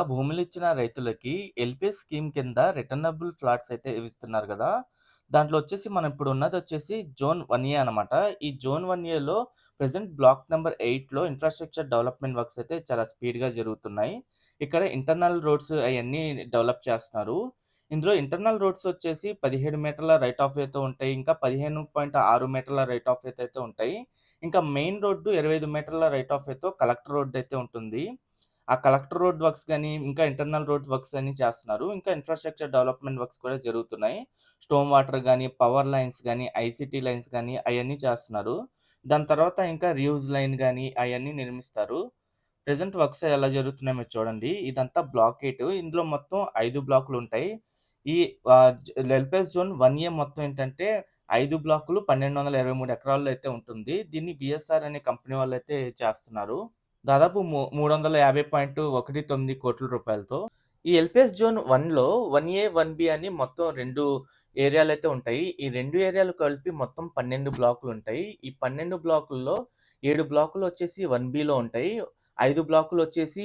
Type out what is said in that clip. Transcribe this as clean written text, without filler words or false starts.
భూములిచ్చిన రైతులకి LP scheme కింద returnable flats అయితే ఇస్తున్నారు గదా! దాంట్లో వచ్చేసి మనం ఇప్పుడు ఉన్నదొచ్చేసి జోన్ 1 అనమాట. ఈ జోన్ 1లో ప్రెజెంట్ బ్లాక్ నంబర్ 8లో ఇన్‌ఫ్రాస్ట్రక్చర్ డెవలప్‌మెంట్ వర్క్స్ అయితే చాలా స్పీడ్‌గా జరుగుతున్నాయి. ఇక్కడ ఇంటర్నల్ రోడ్స్ అయన్నీ డెవలప్ చేస్తున్నారు. ఇందులో ఇంటర్నల్ రోడ్స్ వచ్చేసి 17 మీటర్ల రైట్ ఆఫ్ వేతో ఉంటాయి. ఇంకా 15.6 మీటర్ల రైట్ ఆఫ్ వేతో అయితే ఉంటాయి. ఇంకా మెయిన్ రోడ్డు 25 మీటర్ల రైట్ ఆఫ్ వేతో కలెక్టర్ రోడ్ అయితే ఉంటుంది. ఆ కలెక్టర్ రోడ్ వర్క్స్ గాని, ఇంకా ఇంటర్నల్ రోడ్ వర్క్స్ అని చేస్తున్నారు. ఇంకా ఇన్‌ఫ్రాస్ట్రక్చర్ డెవలప్‌మెంట్ వర్క్స్ కూడా జరుగుతున్నాయి. స్టోమ్ వాటర్ గాని, పవర్ లైన్స్ గాని, ఐసీటీ లైన్స్ గాని అయన్నీ చేస్తున్నారు. దాని తర్వాత ఇంకా రియూజ్ లైన్ గాని అయన్నీ నిర్మిస్తారు. ప్రెజెంట్ వర్క్స్ ఎలా జరుగుతున్నాయో మీరు చూడండి. ఇదంతా బ్లాక్ 8 ఇందులో మొత్తం 5 బ్లాకులుంటాయి. ఈ ఎల్‌పిఎస్ జోన్ 1ఏ మొత్తం ఏంటంటే 5 బ్లాకులు 1223 ఎకరాల్లో అయితే ఉంటుంది. దీన్ని బీఎస్ఆర్ అనే కంపెనీ వాళ్ళైతే చేస్తున్నారు. దాదాపు 350.19 కోట్ల రూపాయలతో. ఈ ఎల్‌పిఎస్ జోన్ 1లో 1ఏ, 1బి అని మొత్తం 2 ఏరియాలైతే ఉంటాయి. ఈ 2 ఏరియాలు కలిపి మొత్తం 12 బ్లాకులుంటాయి. ఈ 12 బ్లాకుల్లో 7 బ్లాకులు వచ్చేసి 1బిలో ఉంటాయి. 5 బ్లాకులు వచ్చేసి